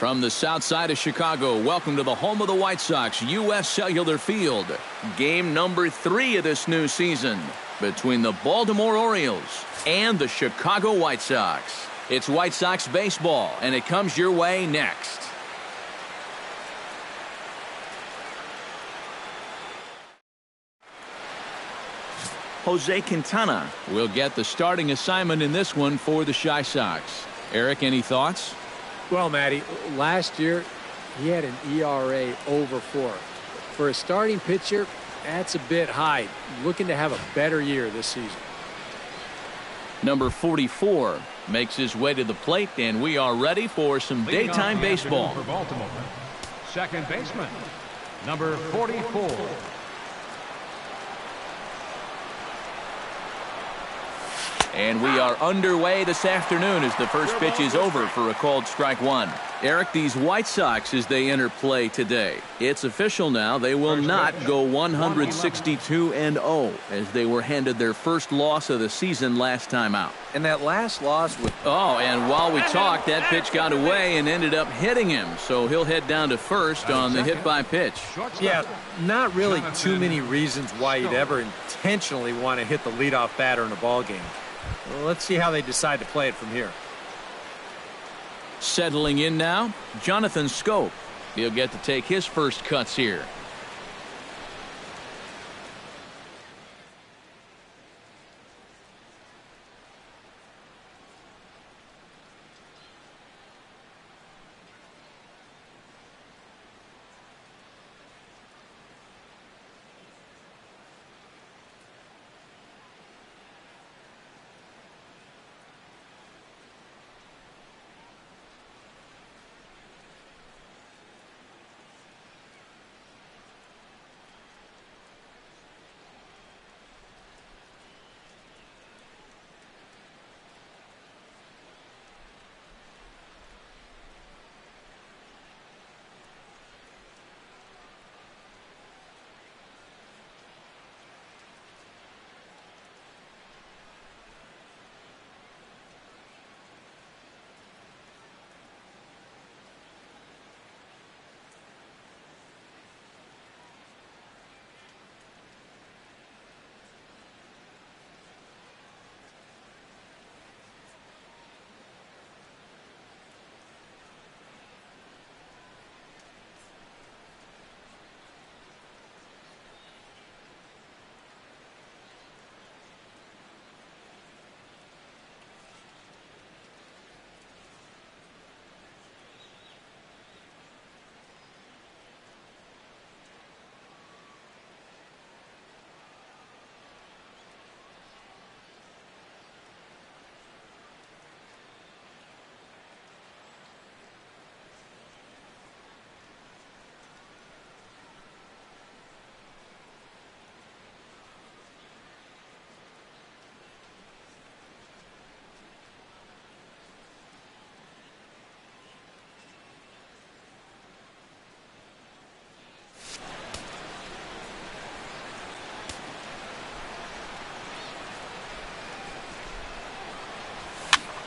From the south side of Chicago, welcome to the home of the White Sox, U.S. Cellular Field. Game number 3 of this new season between the Baltimore Orioles and the Chicago White Sox. It's White Sox baseball, and it comes your way next. Jose Quintana will get the starting assignment in this one for the Chi Sox. Eric, any thoughts? Well, Matty, last year he had an ERA over 4. For a starting pitcher, that's a bit high. Looking to have a better year this season. Number 44 makes his way to the plate, and we are ready for some daytime baseball. For Baltimore, second baseman, number 44. And we are underway this afternoon as the first pitch is over for a called strike one. Eric, these White Sox, as they enter play today, it's official now. They will not go 162-0 as they were handed their first loss of the season last time out. And that last loss with... Oh, and while we talked, that pitch got away and ended up hitting him. So he'll head down to first on the hit by pitch. Yeah, not really too many reasons why you'd ever intentionally want to hit the leadoff batter in a ball game. Well, let's see how they decide to play it from here. Settling in now, Jonathan Scope. He'll get to take his first cuts here.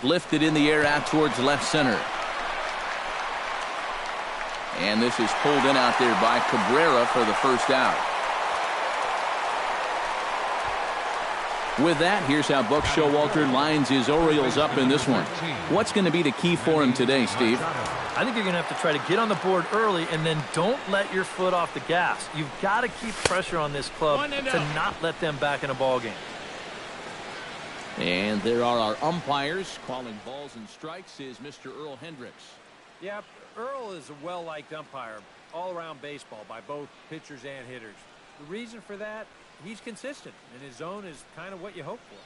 Lifted in the air out towards left center. And this is pulled in out there by Cabrera for the first out. With that, here's how Buck Showalter lines his Orioles up in this one. What's going to be the key for him today, Steve? I think you're going to have to try to get on the board early and then don't let your foot off the gas. You've got to keep pressure on this club to not let them back in a ball game. And there are our umpires. Calling balls and strikes is Mr. Earl Hendricks. Yeah, Earl is a well-liked umpire all-around baseball by both pitchers and hitters. The reason for that, he's consistent, and his zone is kind of what you hope for.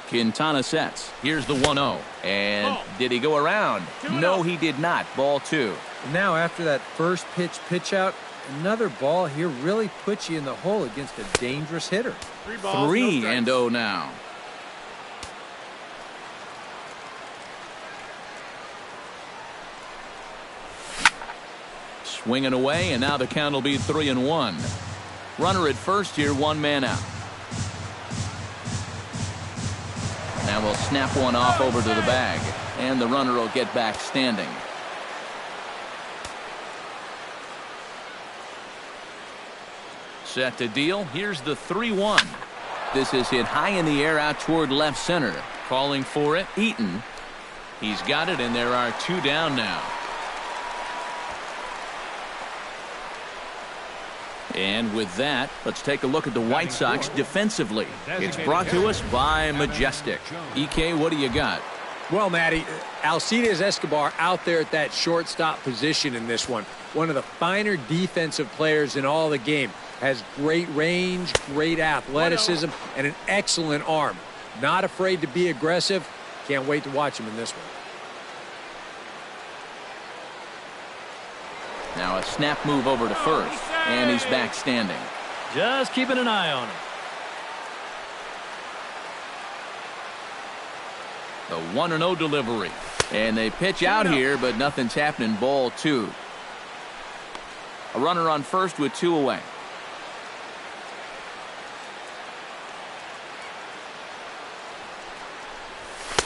Quintana sets. Here's the 1-0. And did he go around? No, he did not. Ball 2. Now, after that first pitch out, another ball here really puts you in the hole against a dangerous hitter. 3-0 now. Swinging away, and now the count will be 3-1. Runner at first here, one man out. Now we'll snap one off over to the bag, and the runner will get back standing. Set to deal. Here's the 3-1. This is hit high in the air out toward left center. Calling for it, Eaton. He's got it, and there are two down now. And with that, let's take a look at the White Sox defensively. It's brought to us by Majestic. EK, what do you got? Well, Matty, Alcides Escobar out there at that shortstop position in this one. One of the finer defensive players in all the game. Has great range, great athleticism, and an excellent arm. Not afraid to be aggressive. Can't wait to watch him in this one. Now a snap move over to first, and he's back standing. Just keeping an eye on him. The 1-0 delivery. And they pitch out here, but nothing's happening. Ball 2. A runner on first with 2 away.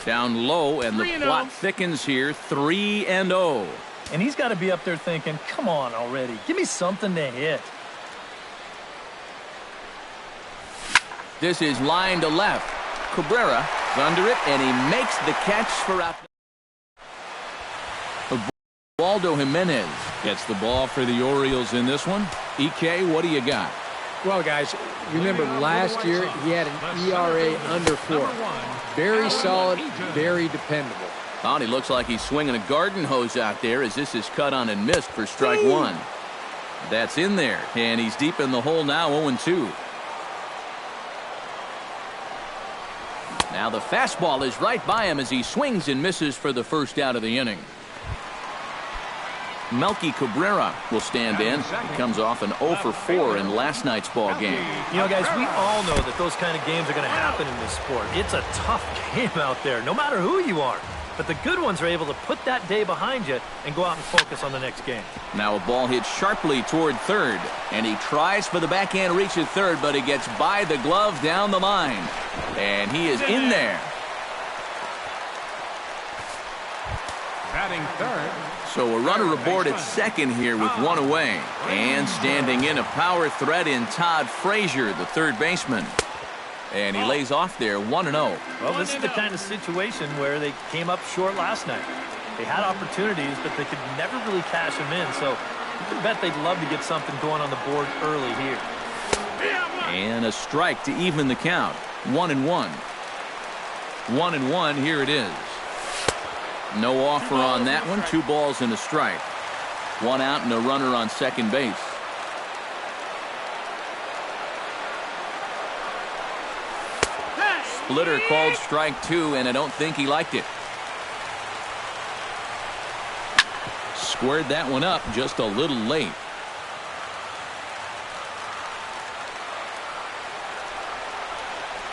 Down low, and the plot thickens here. 3-0. And he's got to be up there thinking, come on already. Give me something to hit. This is line to left. Cabrera is under it, and he makes the catch for out. Waldo Jimenez gets the ball for the Orioles in this one. EK, what do you got? Well, guys, remember last year he had an ERA under 4. Very solid, very dependable. Oh, he looks like he's swinging a garden hose out there as this is cut on and missed for strike 1. That's in there, and he's deep in the hole now, 0-2. Now the fastball is right by him as he swings and misses for the first out of the inning. Melky Cabrera will stand in. He comes off an 0 for 4 in last night's ball game. You know, guys, we all know that those kind of games are going to happen in this sport. It's a tough game out there, no matter who you are. But the good ones are able to put that day behind you and go out and focus on the next game. Now a ball hit sharply toward third, and he tries for the backhand reach at third, but he gets by the glove down the line. And he is in there. Batting third. So a runner aboard at second here with 1 away. And standing in, a power threat in Todd Frazier, the third baseman. And he lays off there, 1-0. Well, this is the kind of situation where they came up short last night. They had opportunities, but they could never really cash them in. So you can bet they'd love to get something going on the board early here. And a strike to even the count. 1-1. 1-1, here it is. No offer on that one. 2 balls and a strike. 1 out and a runner on second base. Splitter called strike 2, and I don't think he liked it. Squared that one up just a little late.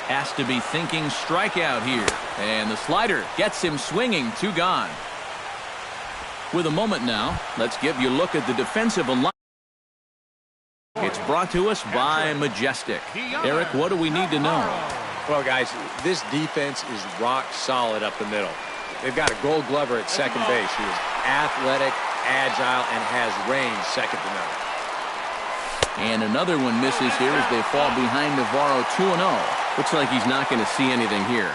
Has to be thinking strikeout here. And the slider gets him swinging. 2 gone. With a moment now, let's give you a look at the defensive alignment. It's brought to us by Majestic. Eric, what do we need to know? Well, guys, this defense is rock solid up the middle. They've got a Gold Glover at second base who is athletic, agile, and has range second to none. And another one misses here as they fall behind Navarro 2-0. Looks like he's not going to see anything here.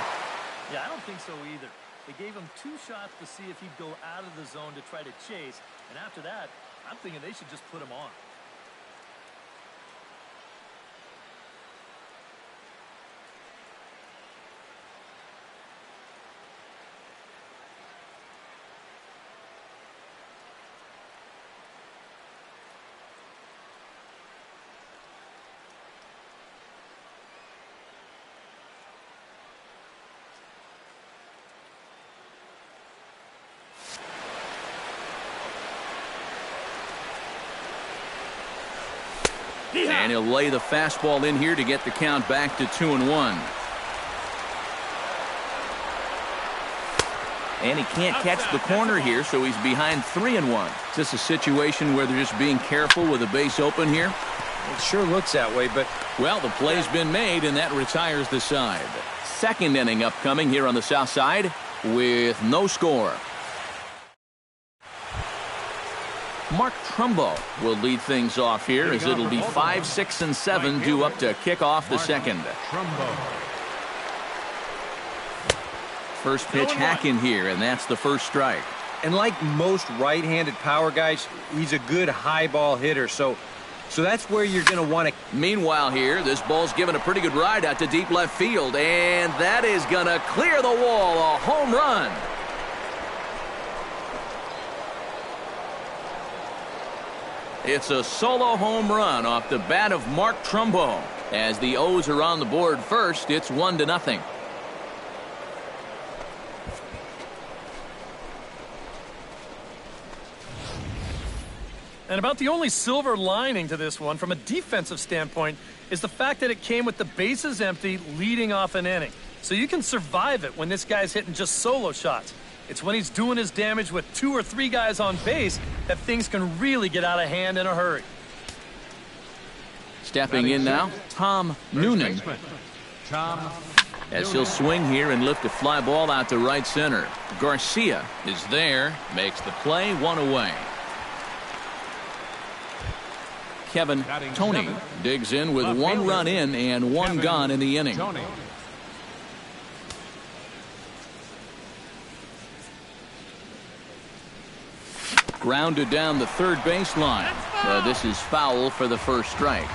Yeah, I don't think so either. They gave him 2 shots to see if he'd go out of the zone to try to chase. And after that, I'm thinking they should just put him on. And he'll lay the fastball in here to get the count back to 2-1. And he can't catch the corner here, so he's behind 3-1. Is this a situation where they're just being careful with a base open here? It sure looks that way, but... Well, the play's been made, and that retires the side. Second inning upcoming here on the south side with no score. Mark Trumbo will lead things off here as it'll be 5, 6, and 7 due up to kick off the second. First pitch hack in here, and that's the first strike. And like most right-handed power guys, he's a good high ball hitter, so that's where you're going to want to... Meanwhile here, this ball's given a pretty good ride out to deep left field, and that is going to clear the wall, a home run. It's a solo home run off the bat of Mark Trumbo. As the O's are on the board first, it's 1-0. And about the only silver lining to this one from a defensive standpoint is the fact that it came with the bases empty leading off an inning. So you can survive it when this guy's hitting just solo shots. It's when he's doing his damage with 2 or 3 guys on base that things can really get out of hand in a hurry. Stepping in now, Tom Noonan. As he'll swing here and lift a fly ball out to right center. Garcia is there, makes the play, 1 away. Kevin Tony digs in with 1 run in and 1 gone in the inning. Grounded down the third baseline. This is foul for the first strike.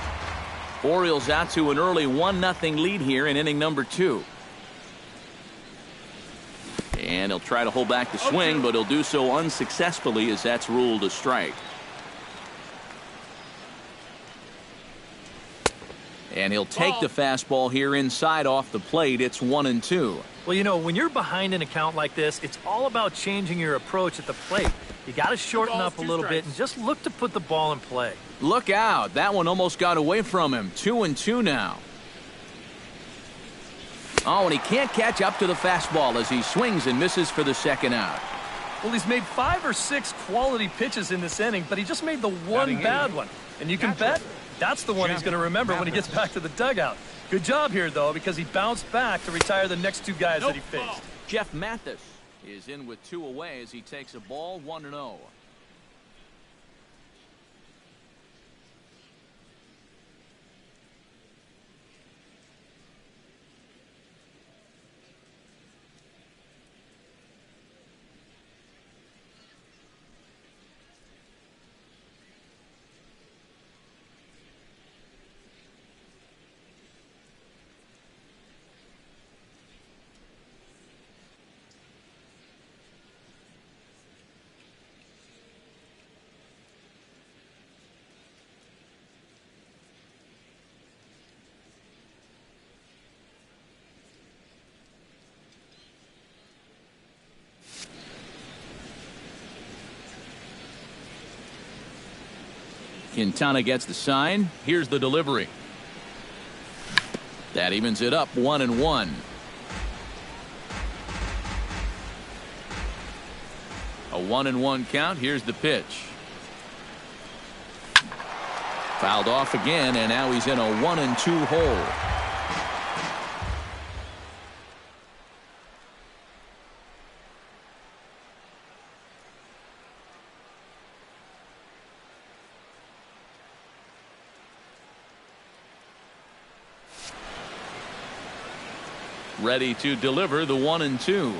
Orioles out to an early 1-0 lead here in inning number 2. And he'll try to hold back the swing, but he'll do so unsuccessfully as that's ruled a strike. And he'll take the fastball here inside off the plate. It's 1-2. Well, you know, when you're behind an account like this, it's all about changing your approach at the plate. You got to shorten up a little bit and just look to put the ball in play. Look out. That one almost got away from him. 2-2 now. Oh, and he can't catch up to the fastball as he swings and misses for the second out. Well, he's made 5 or 6 quality pitches in this inning, but he just made the one bad one. And you can bet that's the one he's going to remember when he gets back to the dugout. Good job here, though, because he bounced back to retire the next 2 guys that he faced. Jeff Mathis is in with 2 away as he takes a ball, 1-0. Quintana gets the sign. Here's the delivery. That evens it up, 1-1. A 1-1 count. Here's the pitch. Fouled off again, and now he's in a 1-2 hole. Ready to deliver the 1-2.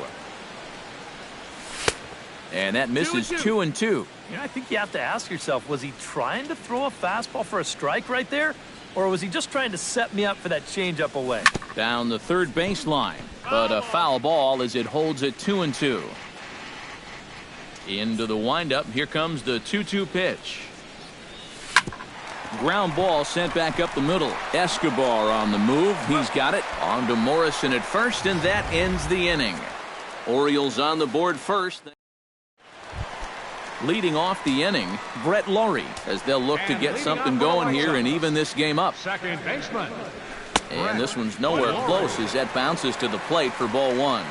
And that misses 2-2. You know, I think you have to ask yourself, was he trying to throw a fastball for a strike right there? Or was he just trying to set me up for that changeup away? Down the third baseline, but a foul ball as it holds at 2-2. Into the windup. Here comes the 2-2 pitch. Ground ball sent back up the middle. Escobar on the move. He's got it. On to Morrison at first, and that ends the inning. Orioles on the board first. Leading off the inning, Brett Laurie, as they'll look to get something going here and even this game up. Second baseman. And this one's nowhere close as that bounces to the plate for ball 1.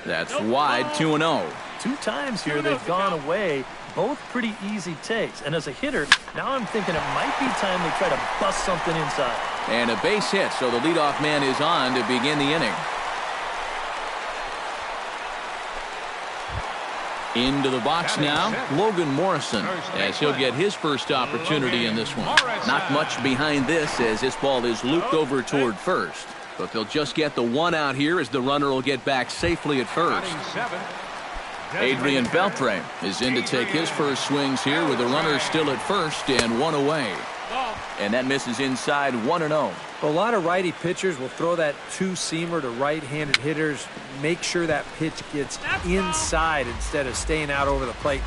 That's wide, 2-0. 2 times here they've gone away, both pretty easy takes. And as a hitter, now I'm thinking it might be time they try to bust something inside. And a base hit, so the leadoff man is on to begin the inning. Into the box now, Logan Morrison, as he'll get his first opportunity in this one. Not much behind this as this ball is looped over toward first. But they'll just get the one out here as the runner will get back safely at first. Adrian Beltre is in to take his first swings here with the runner still at first and one away. And that misses inside, 1-0. A lot of righty pitchers will throw that two-seamer to right-handed hitters. Make sure that pitch gets inside instead of staying out over the plate.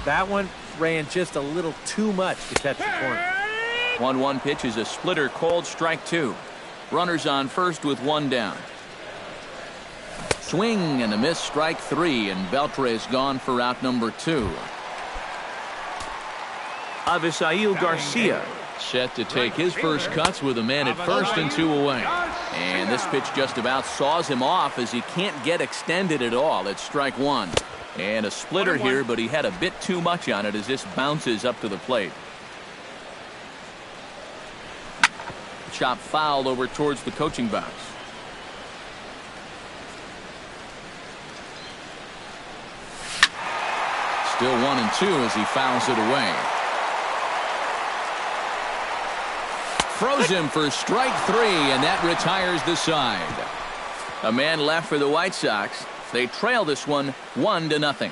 That one ran just a little too much to catch the corner. 1-1 pitch is a splitter, called strike 2. Runners on first with 1 down. Swing and a miss, strike 3, and Beltre is gone for out number 2. Avisail Garcia set to take his first cuts with a man at first and 2 away. And this pitch just about saws him off as he can't get extended at all. It's strike 1. And a splitter here, but he had a bit too much on it as this bounces up to the plate. Chop fouled over towards the coaching box. Still 1-2 as he fouls it away. Throws him for strike 3, and that retires the side. A man left for the White Sox. They trail this one 1-0.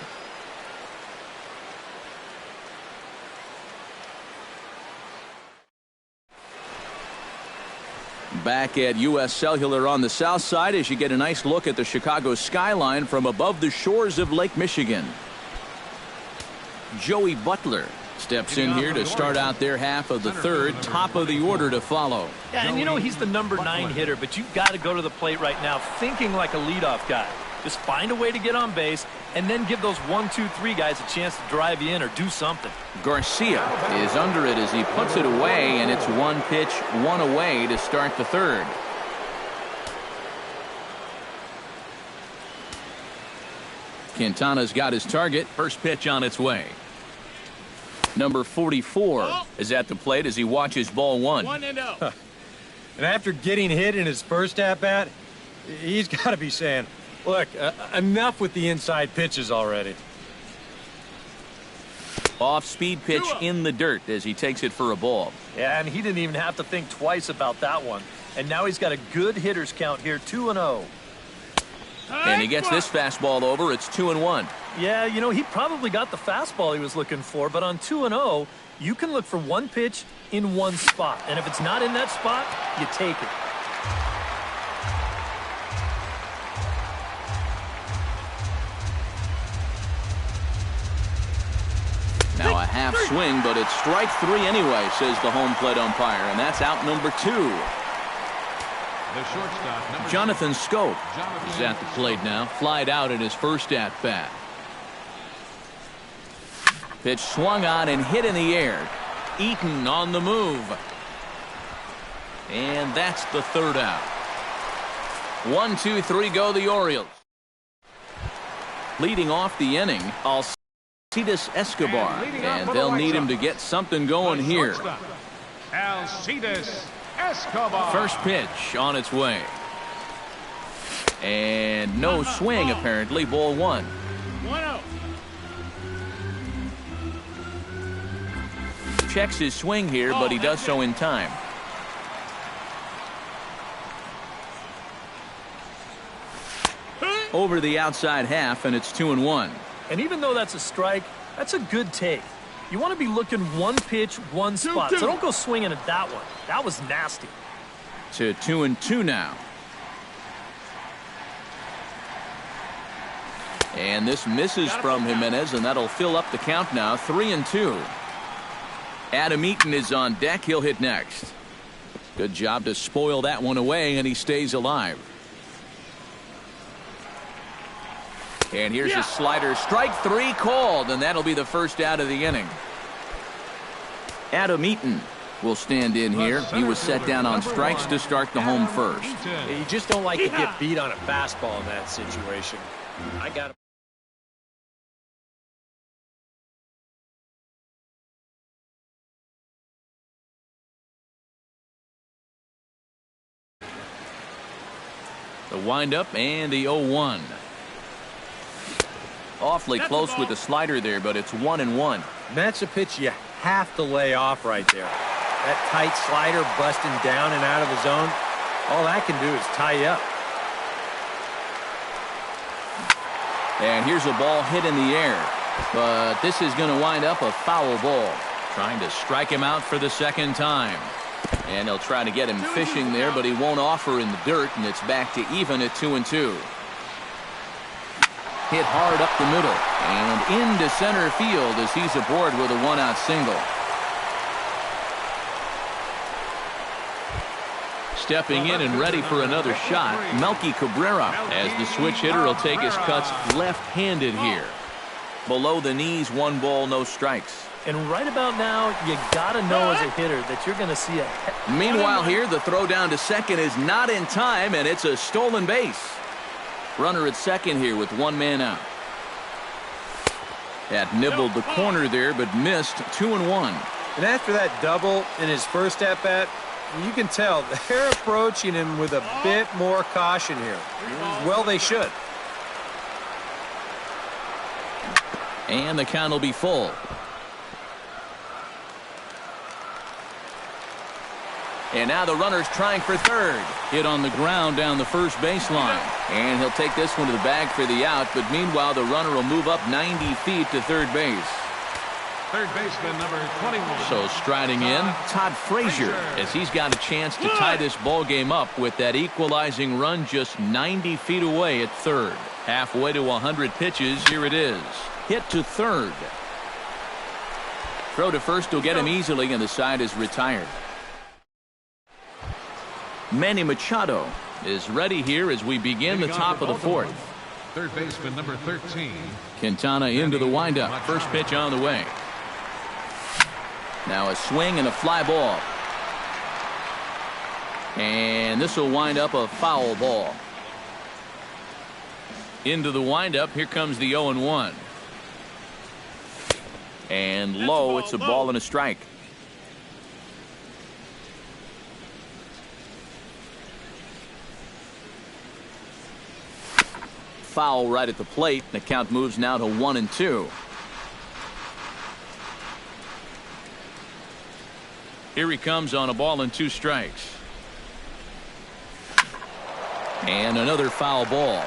Back at U.S. Cellular on the south side as you get a nice look at the Chicago skyline from above the shores of Lake Michigan. Joey Butler steps in here to start out their half of the third. Top of the order to follow. Yeah, and you know he's the number 9 hitter, but you've got to go to the plate right now thinking like a leadoff guy. Just find a way to get on base and then give those 1, 2, 3 guys a chance to drive you in or do something. Garcia is under it as he puts it away, and it's 1 pitch, 1 away to start the third. Quintana's got his target. First pitch on its way. Number 44 is at the plate as he watches ball 1. 1-0. And after getting hit in his first at-bat, he's got to be saying, look, enough with the inside pitches already. Off-speed pitch in the dirt as he takes it for a ball. Yeah, and he didn't even have to think twice about that one. And now he's got a good hitter's count here, 2-0. And he gets this fastball over. It's 2-1. Yeah, you know, he probably got the fastball he was looking for, but on 2-0, you can look for 1 pitch in 1 spot. And if it's not in that spot, you take it. Now a half swing, but it's strike 3 anyway, says the home plate umpire, and that's out number 2. The shortstop, Jonathan Scope is at the plate now. Flied out in his first at-bat. Pitch swung on and hit in the air. Eaton on the move. And that's the third out. 1, 2, 3 go the Orioles. Leading off the inning, Alcides Escobar. And they'll need him to get something going here. Alcides Escobar. First pitch on its way. And no swing apparently. Ball 1. 1-0. Checks his swing here, but he does so in time. Over the outside half, and it's 2-1. And even though that's a strike, that's a good take. You want to be looking 1 pitch, 1 spot. So don't go swinging at that one. That was nasty. To 2-2 now. And this misses from Jimenez, and that'll fill up the count now. 3-2. Adam Eaton is on deck. He'll hit next. Good job to spoil that one away, and he stays alive. And here's a slider. Strike 3 called, and that'll be the first out of the inning. Adam Eaton will stand in here. He was set down on strikes to start the home first. You just don't like to get beat on a fastball in that situation. I got him. The windup and the 0-1. Awfully close with the slider there, but it's 1-1. That's a pitch you have to lay off right there. That tight slider busting down and out of the zone, all that can do is tie you up. And here's a ball hit in the air, but this is going to wind up a foul ball. Trying to strike him out for the second time. And they'll try to get him fishing there, but he won't offer in the dirt, and it's back to even at 2-2. Hit hard up the middle and into center field as he's aboard with a one-out single. Stepping in and ready for another shot, Melky Cabrera, as the switch hitter will take his cuts left-handed here. Below the knees, 1 ball, no strikes. And right about now, you got to know as a hitter that you're going to see a... Meanwhile here, the throw down to second is not in time, and it's a stolen base. Runner at second here with 1 man out. That nibbled the corner there, but missed. 2-1. And after that double in his first at-bat, you can tell they're approaching him with a bit more caution here. Well, they should. And the count will be full. And now the runner's trying for third. Hit on the ground down the first baseline. And he'll take this one to the bag for the out, but meanwhile the runner will move up 90 feet to third base. Third baseman number 21. So striding in, Todd Frazier, as he's got a chance to tie this ball game up with that equalizing run just 90 feet away at third. Halfway to 100 pitches, here it is. Hit to third. Throw to first will get him easily, and the side is retired. Manny Machado is ready here as we begin the top of the fourth. Third baseman number 13. Quintana into the windup. First pitch on the way. Now a swing and a fly ball. And this will wind up a foul ball. Into the windup. Here comes the 0-1. And low. It's a ball and a strike. Foul right at the plate. The count moves now to 1-2. Here he comes on a ball and 2 strikes. And another foul ball.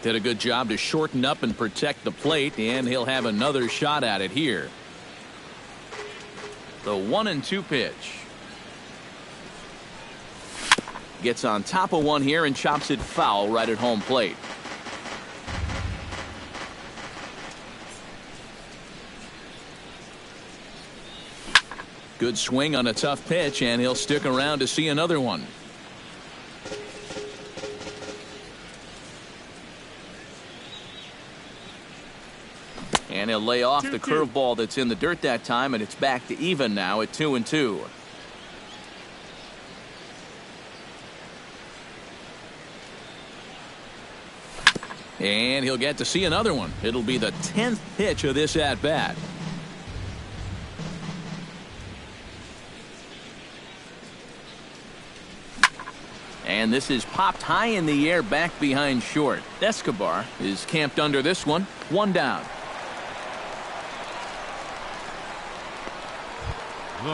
Did a good job to shorten up and protect the plate, and he'll have another shot at it here. The 1-2 pitch. Gets on top of one here and chops it foul right at home plate. Good swing on a tough pitch, and he'll stick around to see another one. And he'll lay off the curveball that's in the dirt that time, and it's back to even now at 2-2. And he'll get to see another one. It'll be the 10th pitch of this at-bat. And this is popped high in the air back behind short. Escobar is camped under this one. 1 down.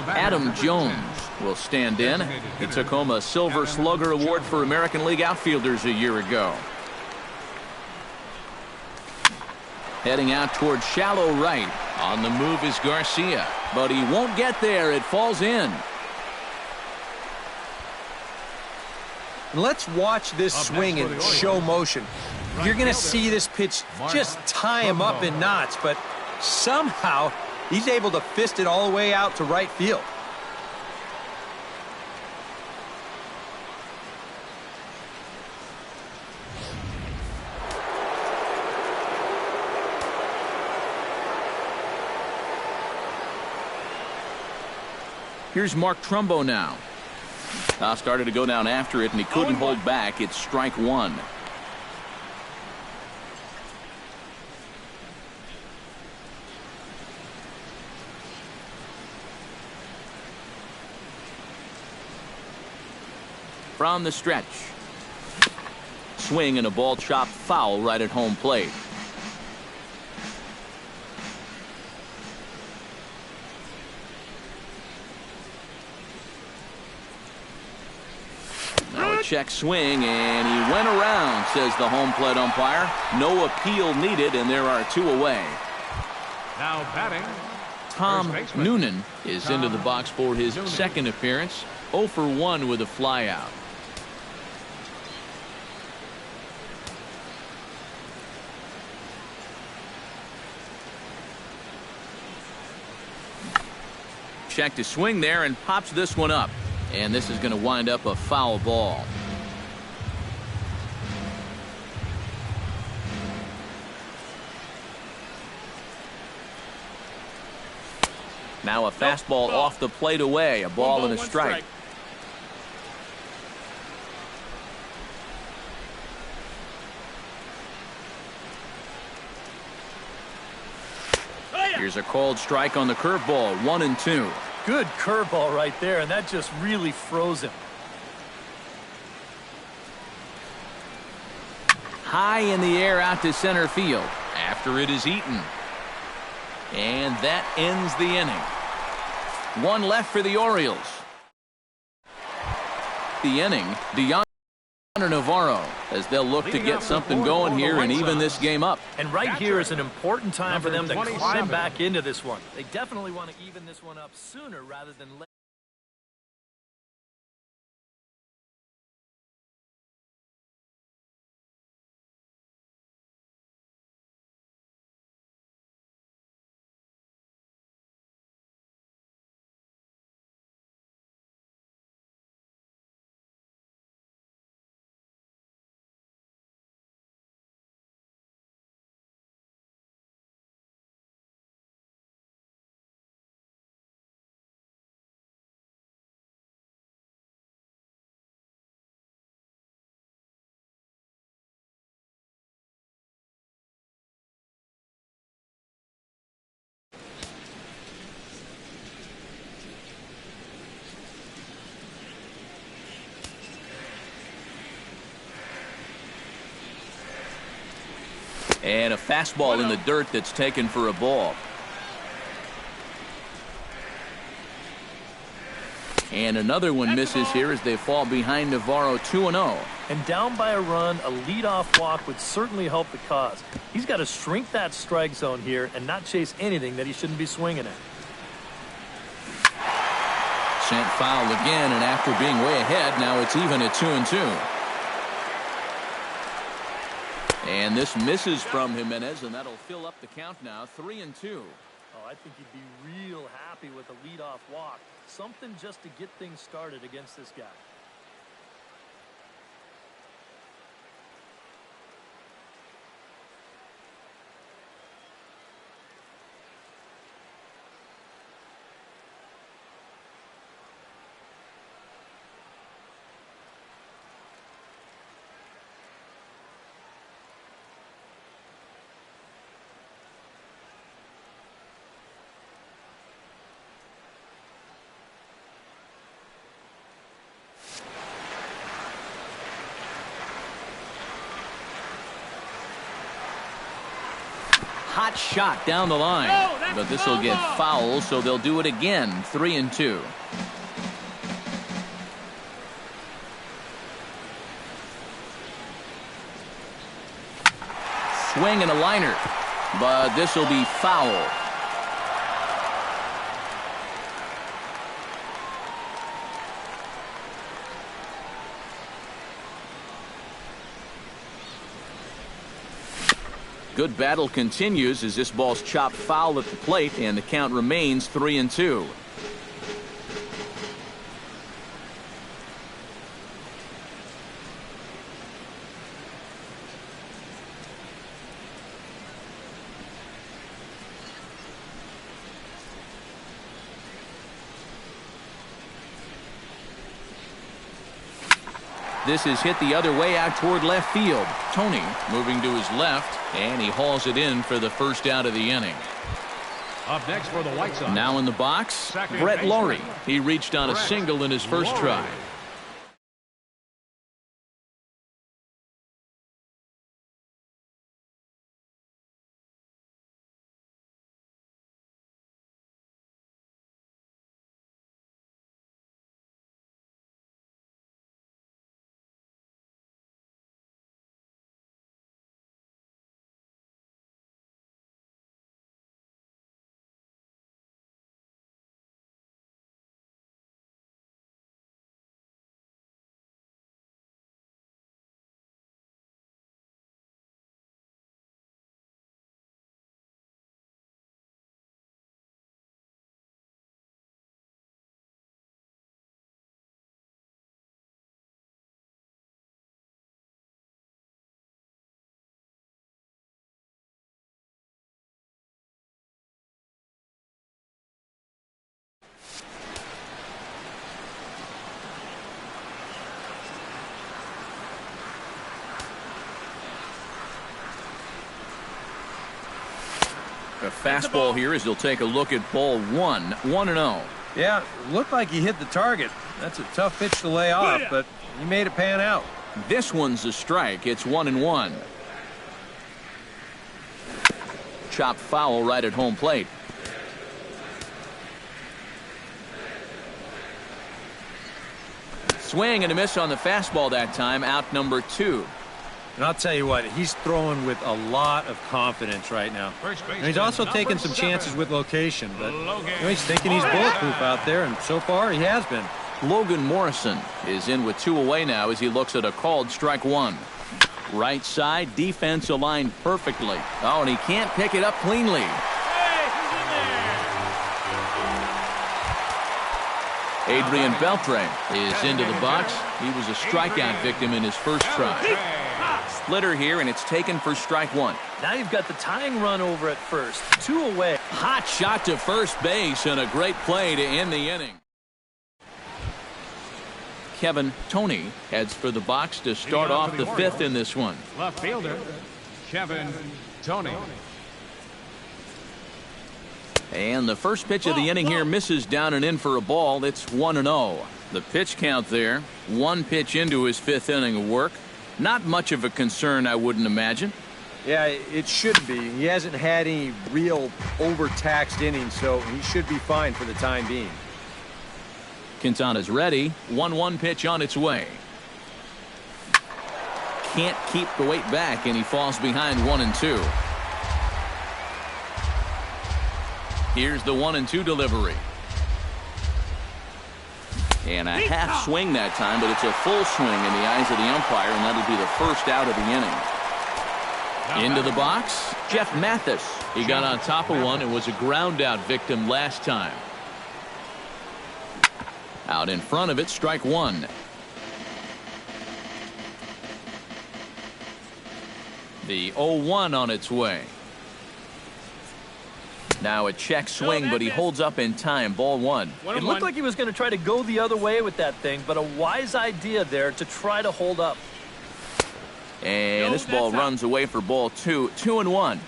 Adam Jones will stand in. He took home a Silver Slugger Award for American League outfielders a year ago. Heading out toward shallow right. On the move is Garcia, but he won't get there. It falls in. Let's watch this swing in show motion. You're going to see this pitch just tie him up in knots, but somehow he's able to fist it all the way out to right field. Here's Mark Trumbo now. Started to go down after it, and he couldn't hold back. It's strike one. From the stretch. Swing and a ball chopped foul right at home plate. Now a check swing, and he went around, says the home plate umpire. No appeal needed, and there are two away. Now batting, Tom Noonan is into the box for his second appearance. 0 for 1 with a flyout. Check to swing there and pops this one up. And this is going to wind up a foul ball. Now a fastball off the plate away. A ball and a strike. Here's a called strike on the curveball. 1-2. Good curveball right there, and that just really froze him. High in the air out to center field after it is eaten. And that ends the inning. One left for the Orioles. The inning, DeAndre Navarro, as they'll look to get something going here and even this game up. And right here is an important time for them to climb back into this one. They definitely want to even this one up sooner rather than later. And a fastball in the dirt that's taken for a ball. And another one misses here as they fall behind Navarro 2-0. And down by a run, a leadoff walk would certainly help the cause. He's got to shrink that strike zone here and not chase anything that he shouldn't be swinging at. Sent foul again, and after being way ahead, now it's even at 2-2. And this misses from Jimenez, and that'll fill up the count now, 3-2. Oh, I think he'd be real happy with a leadoff walk. Something just to get things started against this guy. Hot shot down the line, but this will get foul, so they'll do it again. 3-2. Swing and a liner, but this will be foul. Good battle continues as this ball's chopped foul at the plate, and the count remains 3-2. This is hit the other way out toward left field. Tony moving to his left, and he hauls it in for the first out of the inning. Up next for the White Sox. Now in the box, Brett Laurie. He reached on a single in his first try. A fastball here as he'll take a look at ball 1, 1-0. Yeah, looked like he hit the target. That's a tough pitch to lay off, but he made it pan out. This one's a strike. It's 1-1. Chopped foul right at home plate. Swing and a miss on the fastball that time. Out number 2. And I'll tell you what, he's throwing with a lot of confidence right now. And he's also taking some chances with location, but he's thinking he's bulletproof out there, and so far he has been. Logan Morrison is in with 2 away now as he looks at a called strike 1. Right side, defense aligned perfectly. Oh, and he can't pick it up cleanly. Adrian Beltre is into the box. He was a strikeout victim in his first try. Splitter here, and it's taken for strike 1. Now you've got the tying run over at first. 2 away. Hot shot to first base and a great play to end the inning. Kevin Tony heads for the box to start off the 5th in this one. Left fielder, Kevin Tony. And the first pitch of the inning here misses down and in for a ball. It's 1-0. The pitch count there. 1 pitch into his 5th inning of work. Not much of a concern, I wouldn't imagine. Yeah, it should be. He hasn't had any real overtaxed innings, so he should be fine for the time being. Quintana's ready. 1-1 pitch on its way. Can't keep the weight back, and he falls behind 1-2. Here's the 1-2 delivery. And a half swing that time, but it's a full swing in the eyes of the umpire, and that'll be the first out of the inning. Into the box, Jeff Mathis. He got on top of one and was a ground out victim last time. Out in front of it, strike 1. The 0-1 on its way. Now a check swing, but he holds up in time. Ball 1. It looked like he was going to try to go the other way with that thing, but a wise idea there to try to hold up. And this ball runs away for ball 2. 2-1.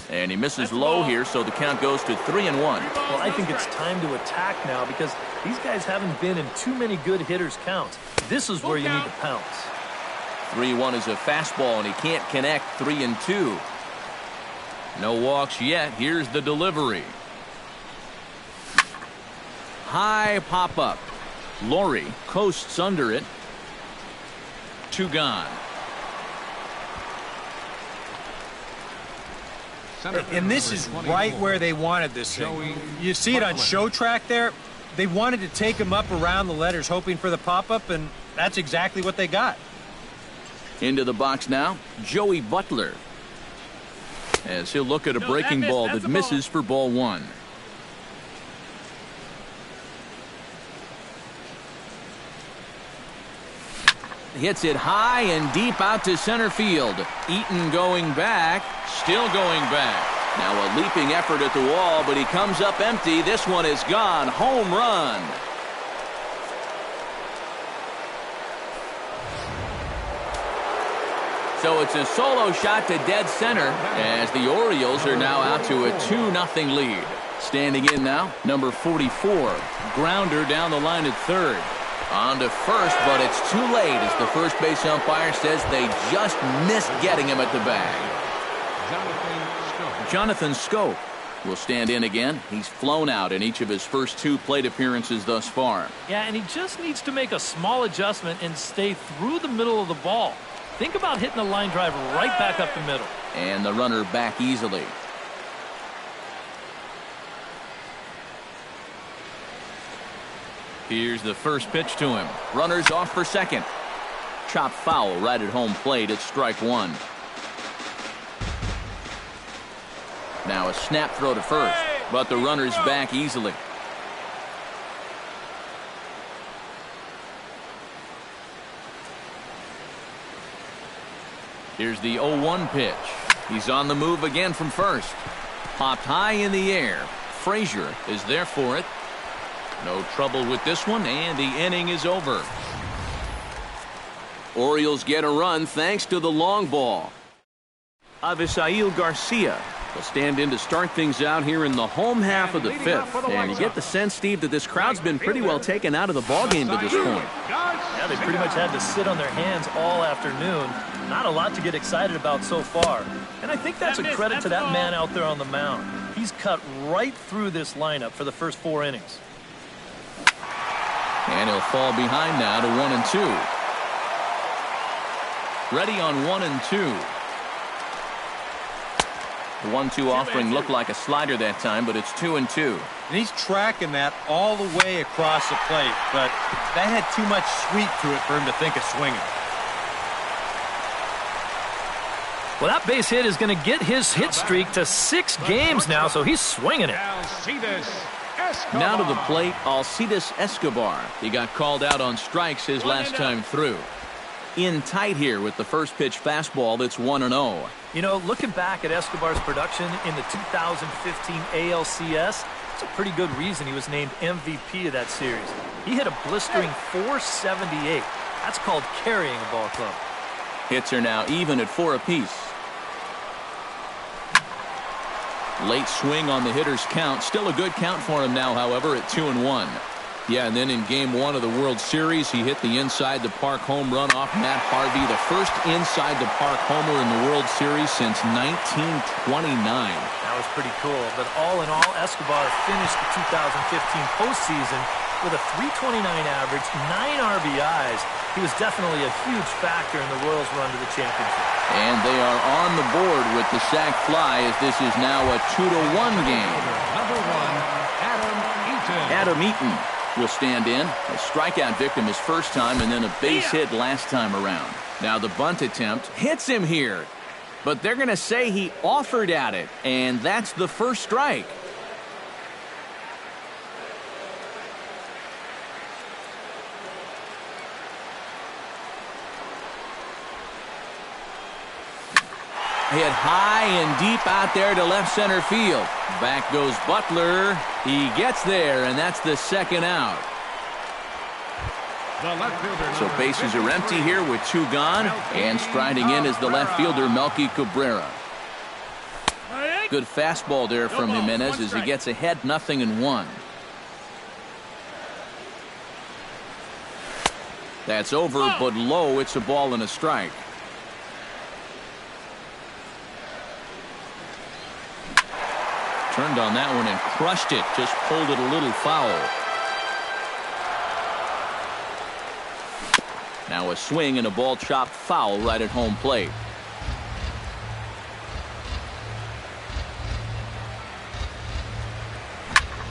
And he misses low here, so the count goes to 3-1. Well, I think it's time to attack now because these guys haven't been in too many good hitters' counts. This is where you need to pounce. 3-1 is a fastball, and he can't connect. 3-2. No walks yet. Here's the delivery. High pop-up. Laurie coasts under it. 2 gone. And this is right where they wanted this thing. You see it on show track there. They wanted to take him up around the letters, hoping for the pop-up, and that's exactly what they got. Into the box now, Joey Butler. As he'll look at a breaking ball that misses for ball 1. Hits it high and deep out to center field. Eaton going back, still going back. Now a leaping effort at the wall, but he comes up empty. This one is gone. Home run. So it's a solo shot to dead center as the Orioles are now out to a 2-0 lead. Standing in now, number 44. Grounder down the line at third. On to first, but it's too late as the first base umpire says they just missed getting him at the bag. Jonathan Scope will stand in again. He's flown out in each of his first 2 plate appearances thus far. Yeah, and he just needs to make a small adjustment and stay through the middle of the ball. Think about hitting a line drive right back up the middle. And the runner back easily. Here's the first pitch to him. Runner's off for second. Chop foul right at home plate. It's strike one. Now a snap throw to first, but the runner's back easily. Here's the 0-1 pitch. He's on the move again from first. Popped high in the air. Frazier is there for it. No trouble with this one, and the inning is over. Orioles get a run thanks to the long ball. Avisail Garcia will stand in to start things out here in the home half of the fifth. And you get the sense, Steve, that this crowd's been pretty well taken out of the ballgame to this point. Yeah, they pretty much had to sit on their hands all afternoon. Not a lot to get excited about so far. And I think that's a credit to that man out there on the mound. He's cut right through this lineup for the first 4 innings. And he'll fall behind now to 1 and 2. Ready on 1 and 2. The 1-2 offering looked like a slider that time, but it's 2 and 2. And he's tracking that all the way across the plate, but that had too much sweep to it for him to think of swinging. Well, that base hit is going to get his hit streak to 6 games now, so he's swinging it. Now to the plate, Alcides Escobar. He got called out on strikes his last time through. In tight here with the first pitch fastball that's 1-0. You know, looking back at Escobar's production in the 2015 ALCS, it's a pretty good reason he was named MVP of that series. He hit a blistering .478. That's called carrying a ball club. Hits are now even at 4 apiece. Late swing on the hitter's count. Still a good count for him now, however, at 2-1. Yeah, and then in Game 1 of the World Series, he hit the inside-the-park home run off Matt Harvey, the first inside-the-park homer in the World Series since 1929. That was pretty cool. But all in all, Escobar finished the 2015 postseason with a .329 average, 9 RBIs. He was definitely a huge factor in the Royals' run to the championship. And they are on the board with the sac fly as this is now a 2-1 game. Number 1, Adam Eaton will stand in. A strikeout victim his first time and then a base hit last time around. Now the bunt attempt hits him here. But they're going to say he offered at it. And that's the first strike. Hit high and deep out there to left center field. Back goes Butler. He gets there, and that's the second out. So bases are empty here with 2 gone, and striding in is the left fielder, Melky Cabrera. Good fastball there from Jimenez as he gets ahead 0-1. That's over, but low. It's a ball and a strike. Turned on that one and crushed it. Just pulled it a little foul. Now a swing and a ball chopped foul right at home plate.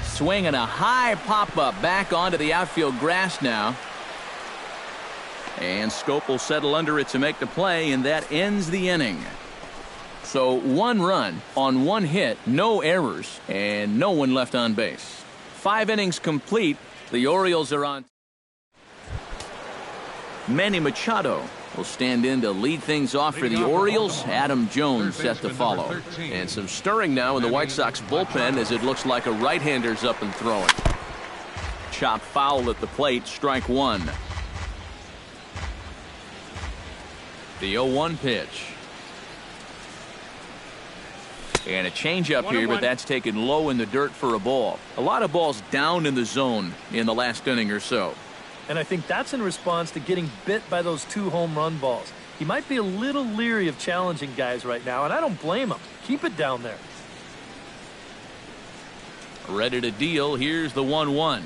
Swing and a high pop-up back onto the outfield grass now. And Scope will settle under it to make the play, and that ends the inning. So 1 run on 1 hit, no errors, and no one left on base. 5 innings complete. The Orioles are on. Manny Machado will stand in to lead things off for the Orioles. Adam Jones set to follow. And some stirring now in the White Sox bullpen as it looks like a right-hander's up and throwing. Chop foul at the plate, strike one. The 0-1 pitch. And a changeup here, but that's taken low in the dirt for a ball. A lot of balls down in the zone in the last inning or so. And I think that's in response to getting bit by those 2 home run balls. He might be a little leery of challenging guys right now, and I don't blame him. Keep it down there. Ready to deal. Here's the 1-1.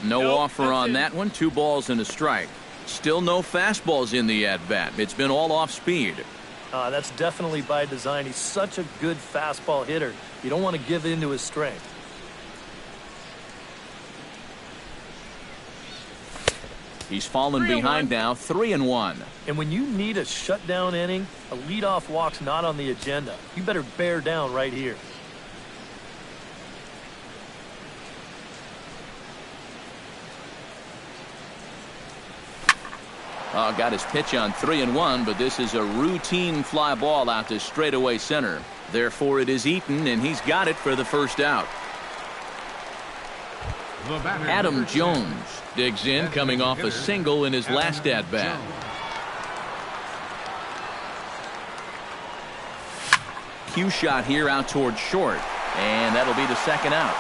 No offer on that one. 2 balls and a strike. Still no fastballs in the at-bat. It's been all off speed. That's definitely by design. He's such a good fastball hitter. You don't want to give in to his strength. He's fallen behind now, 3-1. And when you need a shutdown inning, a leadoff walk's not on the agenda. You better bear down right here. Got his pitch on 3-1, but this is a routine fly ball out to straightaway center. Therefore, it is Eaton, and he's got it for the first out. Adam Jones digs in, coming off a single in his last at-bat. Cue shot here out towards short, and that'll be the second out.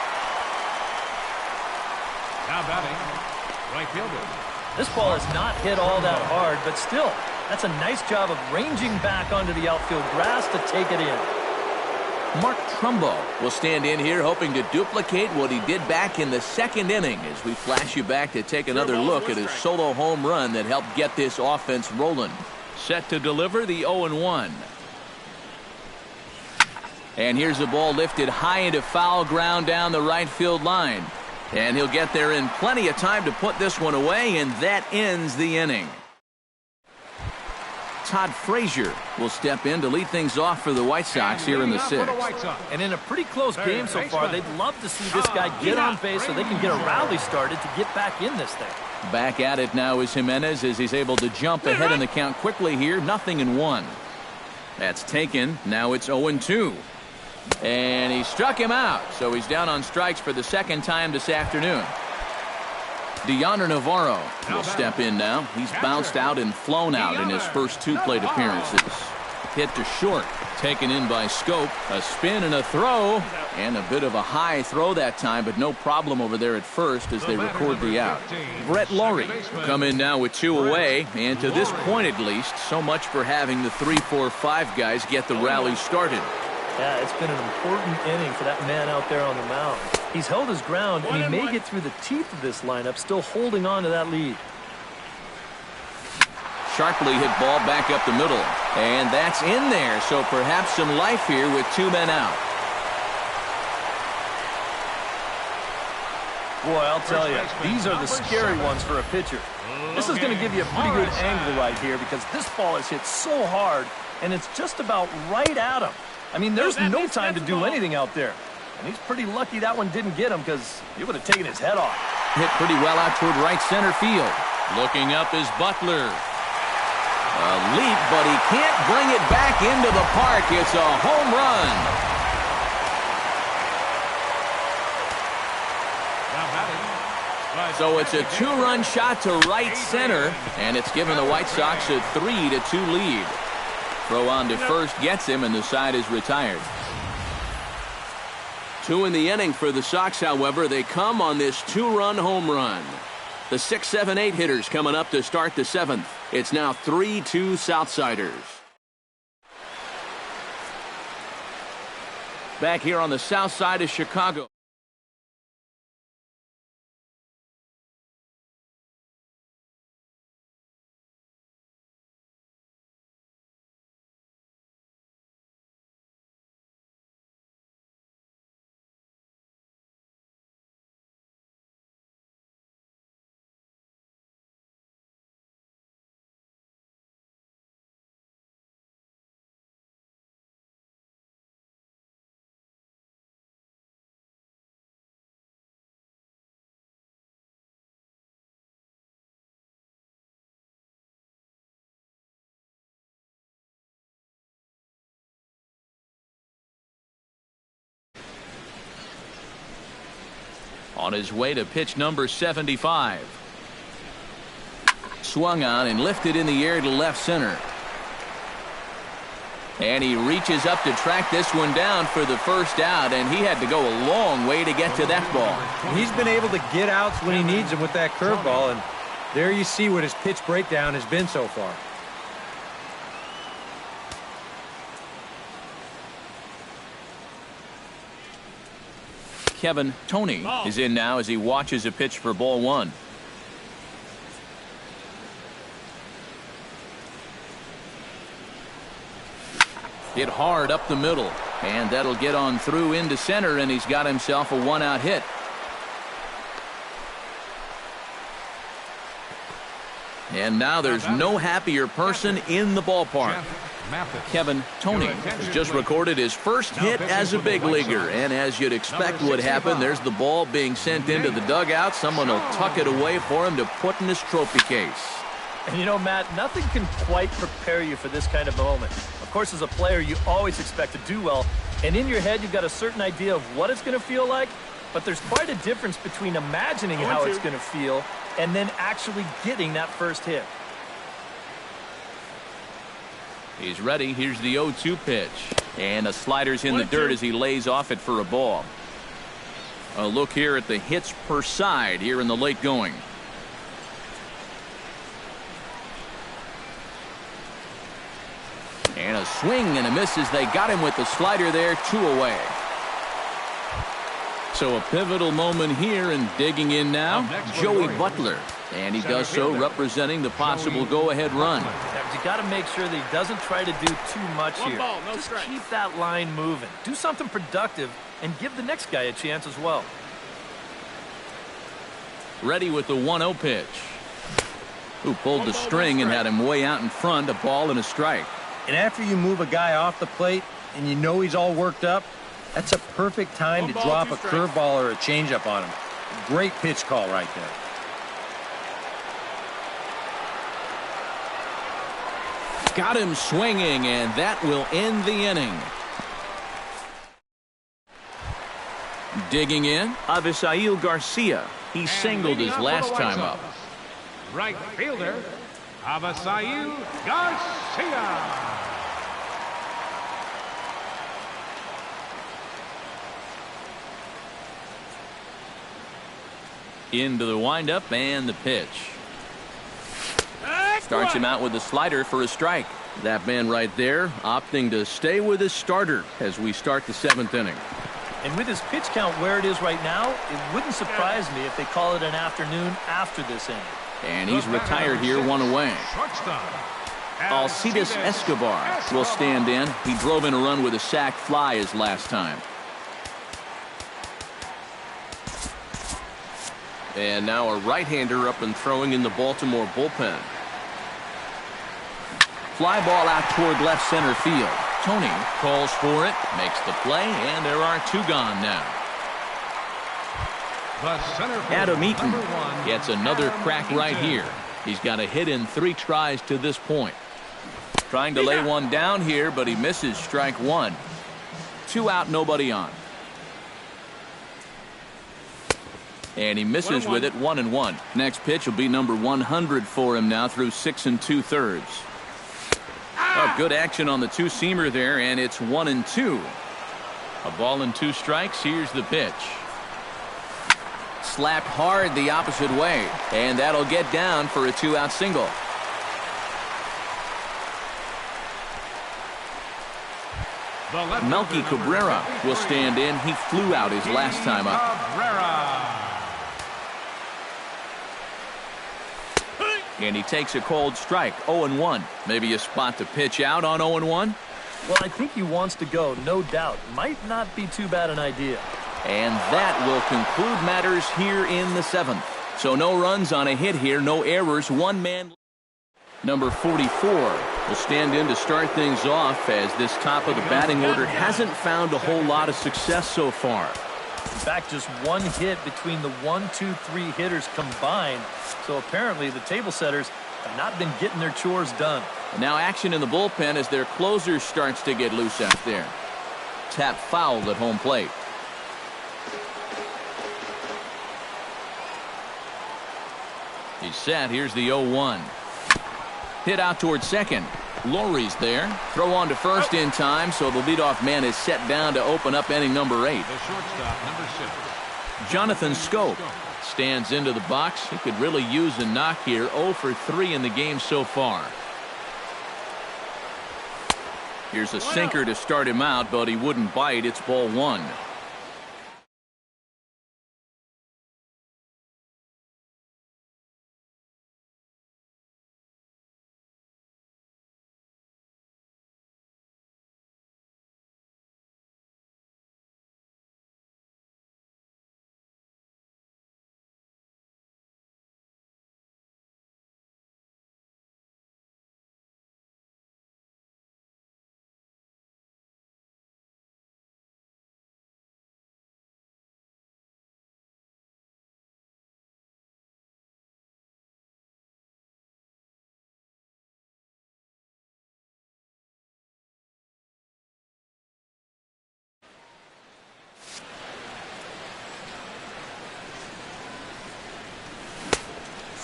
Now batting, right fielder. This ball is not hit all that hard, but still, that's a nice job of ranging back onto the outfield grass to take it in. Mark Trumbo will stand in here hoping to duplicate what he did back in the second inning as we flash you back to take another look at his solo home run that helped get this offense rolling. Set to deliver the 0-1. And here's a ball lifted high into foul ground down the right field line. And he'll get there in plenty of time to put this one away, and that ends the inning. Todd Frazier will step in to lead things off for the White Sox here in the 6th. And in a pretty close game so far, they'd love to see this guy get on base so they can get a rally started to get back in this thing. Back at it now is Jimenez as he's able to jump ahead in the count quickly here. 0-1. That's taken. Now it's 0-2. And he struck him out, so he's down on strikes for the second time this afternoon. Deoner Navarro will step in now. He's bounced out and flown out in his first 2 plate appearances. Hit to short, taken in by Scope. A spin and a throw, and a bit of a high throw that time, but no problem over there at first as they record the out. Brett Laurie will come in now with 2 away, and to this point at least, so much for having the 3, 4, 5 guys get the rally started. Yeah, it's been an important inning for that man out there on the mound. He's held his ground, and he may get through the teeth of this lineup, still holding on to that lead. Sharply hit ball back up the middle, and that's in there, so perhaps some life here with 2 men out. Boy, I'll tell you, these are the scary ones for a pitcher. This is going to give you a pretty good angle right here because this ball is hit so hard, and it's just about right at him. I mean, there's no time to do anything out there. And he's pretty lucky that one didn't get him because he would have taken his head off. Hit pretty well out toward right center field. Looking up is Butler. A leap, but he can't bring it back into the park. It's a home run. So it's a 2-run shot to right center, and it's given the White Sox a 3-2 lead. Throw on to first gets him, and the side is retired. 2 in the inning for the Sox, however. They come on this 2-run home run. The 6, 7, 8 hitters coming up to start the 7th. It's now 3-2 Southsiders. Back here on the south side of Chicago. On his way to pitch number 75. Swung on and lifted in the air to left center. And he reaches up to track this one down for the first out, and he had to go a long way to get to that ball. He's been able to get outs when he needs them with that curveball, and there you see what his pitch breakdown has been so far. Kevin Toney is in now as he watches a pitch for ball one. Hit hard up the middle, and that'll get on through into center, and he's got himself a one-out hit. And now there's no happier person in the ballpark. Kevin Toney has just recorded his first hit as a big leaguer, and as you'd expect would happen, there's the ball being sent into the dugout. Someone will tuck it away for him to put in his trophy case. And you know, Matt, nothing can quite prepare you for this kind of moment. Of course, as a player, you always expect to do well, and in your head, you've got a certain idea of what it's going to feel like, but there's quite a difference between imagining how it's going to feel and then actually getting that first hit. He's ready. Here's the 0-2 pitch. And a slider's in the dirt as he lays off it for a ball. A look here at the hits per side here in the late going. And a swing and a miss as they got him with the slider there, 2 away. So a pivotal moment here, and digging in now, Joey Butler. And he does so representing the possible go-ahead run. Yeah, you got to make sure that he doesn't try to do too much here. Just keep that line moving. Do something productive and give the next guy a chance as well. Ready with the 1-0 pitch. Who pulled the string and had him way out in front, a ball and a strike. And after you move a guy off the plate and you know he's all worked up, that's a perfect time to drop a curveball or a changeup on him. Great pitch call right there. Got him swinging, and that will end the inning. Digging in, Avisail Garcia. He singled his last time up. Right fielder, Avisail Garcia. Into the windup and the pitch. Starts him out with a slider for a strike. That man right there opting to stay with his starter as we start the 7th inning. And with his pitch count where it is right now, it wouldn't surprise me if they call it an afternoon after this inning. And he's retired here, 1 away. Alcides Escobar will stand in. He drove in a run with a sac fly his last time. And now a right-hander up and throwing in the Baltimore bullpen. Fly ball out toward left center field. Toney calls for it, makes the play, and there are 2 gone now. Adam Eaton gets another crack right here. He's got a hit in 3 tries to this point. Trying to lay one down here, but he misses strike 1. 2 out, nobody on. And he misses with it, 1-1. Next pitch will be number 100 for him now through 6 2/3. Oh, good action on the 2-seamer there, and it's 1-2. A ball and 2 strikes. Here's the pitch. Slapped hard the opposite way, and that'll get down for a 2-out single. Melky Cabrera will stand in. He flew out his last time up. And he takes a cold strike, 0-1. Maybe a spot to pitch out on 0-1. Well, I think he wants to go, no doubt. Might not be too bad an idea. And that will conclude matters here in the 7th. So no runs on a hit here, no errors, 1 man. Number 44 will stand in to start things off as this top of the batting order hasn't found a whole lot of success so far. In fact, just 1 hit between the 1, 2, 3 hitters combined. So apparently the table setters have not been getting their chores done. And now action in the bullpen as their closer starts to get loose out there. Tap fouled at home plate. He's set. Here's the 0-1. Hit out towards second. Lowry's there. Throw on to first in time, so the leadoff man is set down to open up inning number 8. The shortstop, number 6. Jonathan Scope stands into the box. He could really use a knock here. 0 for 3 in the game so far. Here's a sinker to start him out, but he wouldn't bite. It's ball 1.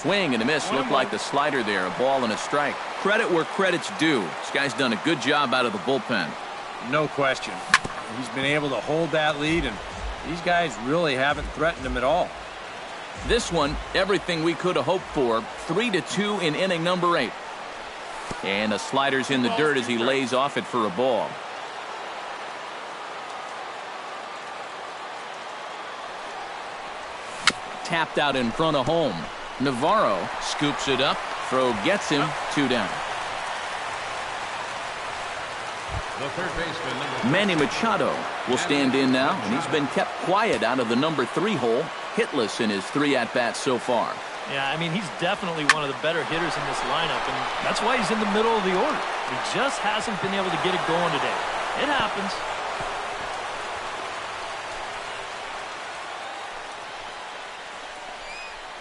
Swing and a miss. Looked like the slider there. A ball and a strike. Credit where credit's due. This guy's done a good job out of the bullpen. No question. He's been able to hold that lead, and these guys really haven't threatened him at all. This one, everything we could have hoped for. 3-2 in inning number 8. And the slider's in the dirt as he lays off it for a ball. Tapped out in front of home. Navarro scoops it up. Throw gets him. 2 down. The third baseman, number 3. Manny Machado will stand in now, and he's been kept quiet out of the number 3 hole. Hitless in his 3 at-bats so far. Yeah, I mean, he's definitely one of the better hitters in this lineup, and that's why he's in the middle of the order. He just hasn't been able to get it going today. It happens.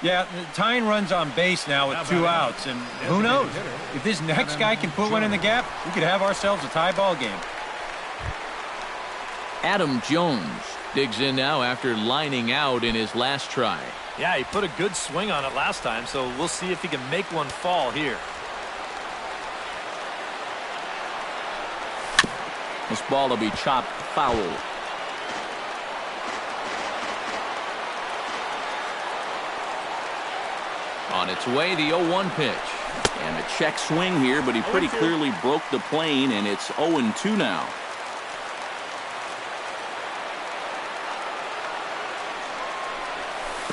Yeah, tying runs on base now with 2 outs, and who knows? If this next guy can put one in the gap, we could have ourselves a tie ball game. Adam Jones digs in now after lining out in his last try. Yeah, he put a good swing on it last time, so we'll see if he can make one fall here. This ball will be chopped foul. On its way, the 0-1 pitch. And a check swing here, but he pretty clearly broke the plane, and it's 0-2 now.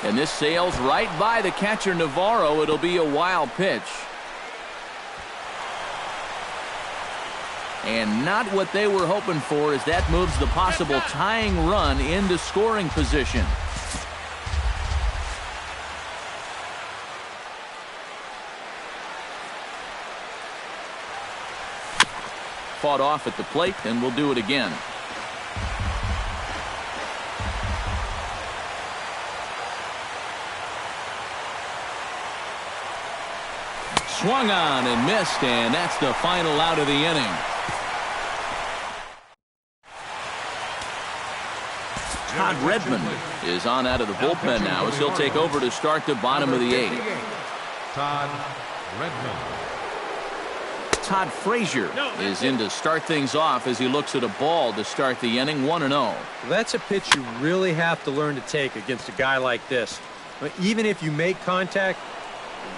And this sails right by the catcher Navarro. It'll be a wild pitch. And not what they were hoping for, as that moves the possible tying run into scoring position. Fought off at the plate, and we'll do it again. Swung on and missed, and that's the final out of the inning. Todd Redmond is on out of the bullpen now, as he'll take over to start the bottom of the 8th. Todd Redmond. Todd Frazier is in to start things off as he looks at a ball to start the inning. 1-0. That's a pitch you really have to learn to take against a guy like this. But even if you make contact,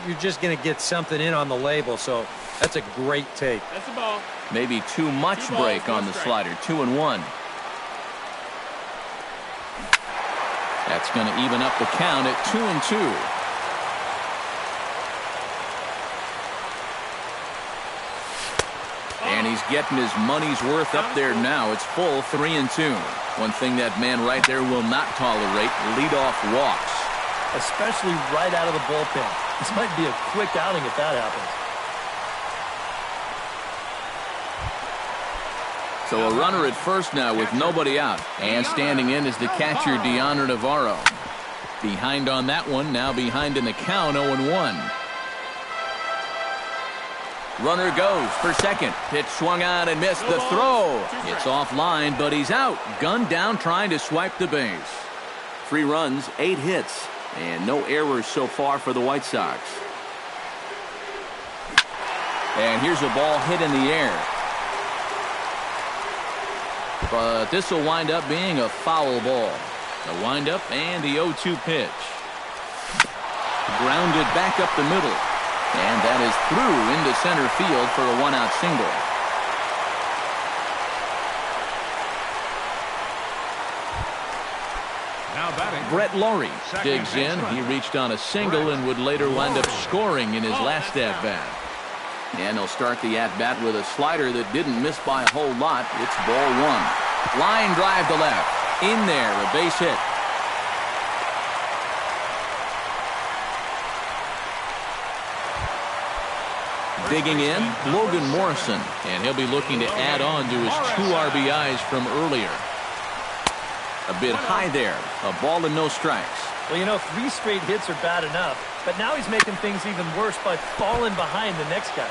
you're just going to get something in on the label, so that's a great take. That's the ball. Maybe too much break on the slider. 2-1. That's going to even up the count at 2-2. And he's getting his money's worth up there now. It's full 3-2. One thing that man right there will not tolerate, leadoff walks. Especially right out of the bullpen. This might be a quick outing if that happens. So a runner at first now with nobody out. And standing in is the catcher, Deandre Navarro. Behind on that one, now behind in the count, 0-1. Runner goes for second. Pitch swung on and missed. The throw. It's offline, but he's out. Gunned down trying to swipe the base. 3 runs, 8 hits. And no errors so far for the White Sox. And here's a ball hit in the air. But this will wind up being a foul ball. The windup and the 0-2 pitch. Grounded back up the middle. And that is through into center field for a one-out single. Now batting, Brett Laurie digs in. He reached on a single and would later wind up scoring in his last at-bat. And he'll start the at-bat with a slider that didn't miss by a whole lot. It's ball one. Line drive to left. In there, a base hit. Digging in, Logan Morrison. And he'll be looking to add on to his 2 RBIs from earlier. A bit high there. A ball and no strikes. Well, you know, 3 straight hits are bad enough, but now he's making things even worse by falling behind the next guy.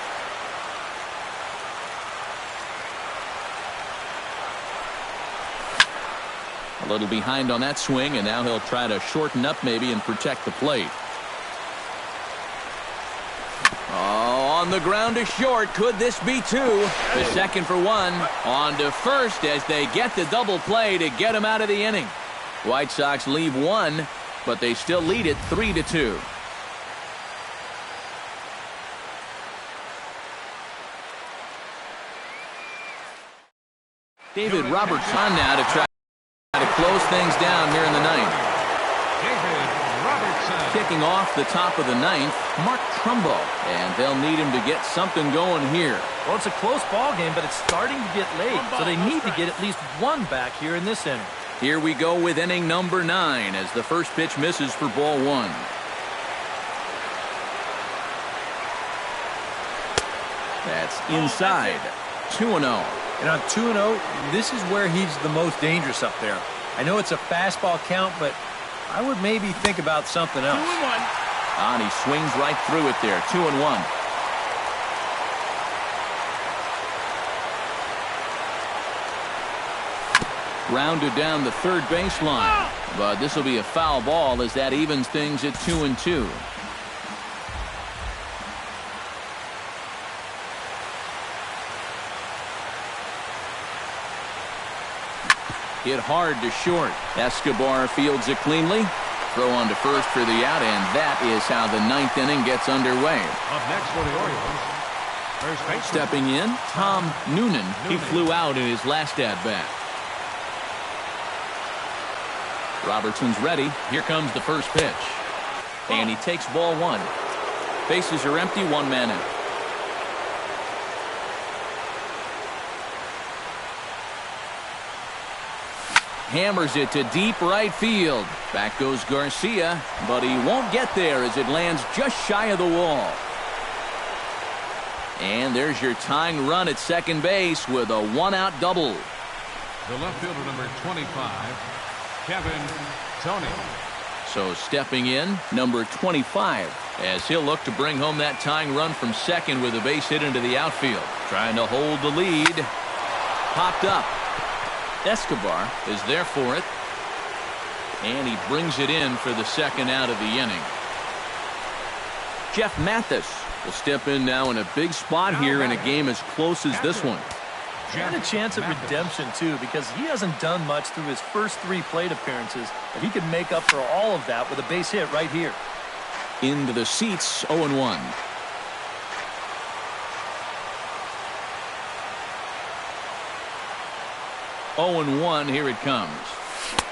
A little behind on that swing, and now he'll try to shorten up maybe and protect the plate. Oh, on the ground to short. Could this be 2? The second for 1. On to first as they get the double play to get him out of the inning. White Sox leave 1, but they still lead it 3-2. David Roberts on now to try to close things down here in the 9th. David Robertson. Kicking off the top of the 9th, Mark Trumbo. And they'll need him to get something going here. Well, it's a close ball game, but it's starting to get late, so they need to get at least 1 back here in this inning. Here we go with inning number 9 as the first pitch misses for ball 1. That's inside. 2-0. And on 2-0, this is where he's the most dangerous up there. I know it's a fastball count, but I would maybe think about something else. 2-1. And he swings right through it there. 2-1. Grounded down the third baseline. But this will be a foul ball as that evens things at 2-2. Hit hard to short. Escobar fields it cleanly. Throw on to first for the out, and that is how the 9th inning gets underway. Up next for the Orioles, first baseman. Stepping in, Tom Noonan. He flew out in his last at-bat. Robertson's ready. Here comes the first pitch. And he takes ball 1. Bases are empty, 1 man out. Hammers it to deep right field. Back goes Garcia, but he won't get there as it lands just shy of the wall. And there's your tying run at second base with a 1-out double. The left fielder, number 25, Kevin Tony. So stepping in, number 25, as he'll look to bring home that tying run from second with a base hit into the outfield. Trying to hold the lead. Popped up. Escobar is there for it. And he brings it in for the second out of the inning. Jeff Mathis will step in now in a big spot here in a game as close as this one. He had a chance at redemption, too, because he hasn't done much through his first 3 plate appearances, but he could make up for all of that with a base hit right here. Into the seats, 0-1. Here it comes.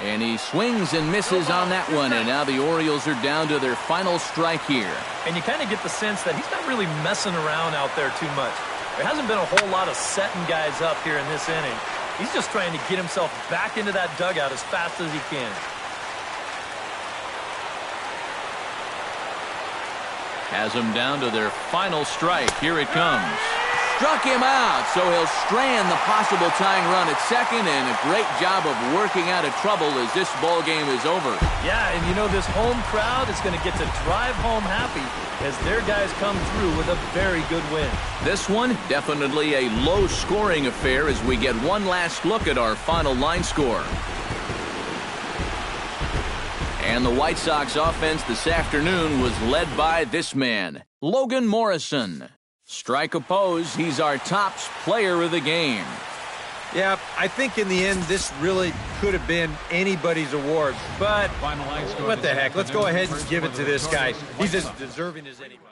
And he swings and misses on that one, and now the Orioles are down to their final strike here. And you kind of get the sense that he's not really messing around out there too much. There hasn't been a whole lot of setting guys up here in this inning. He's just trying to get himself back into that dugout as fast as he can. Has them down to their final strike. Here it comes. Struck him out, so he'll strand the possible tying run at second, and a great job of working out of trouble as this ball game is over. Yeah, and you know this home crowd is going to get to drive home happy as their guys come through with a very good win. This one, definitely a low-scoring affair as we get one last look at our final line score. And the White Sox offense this afternoon was led by this man, Logan Morrison. Strike opposed, he's our tops player of the game. Yeah, I think in the end, this really could have been anybody's award. But what the heck? Let's go ahead and give it to this guy. He's as deserving as anybody.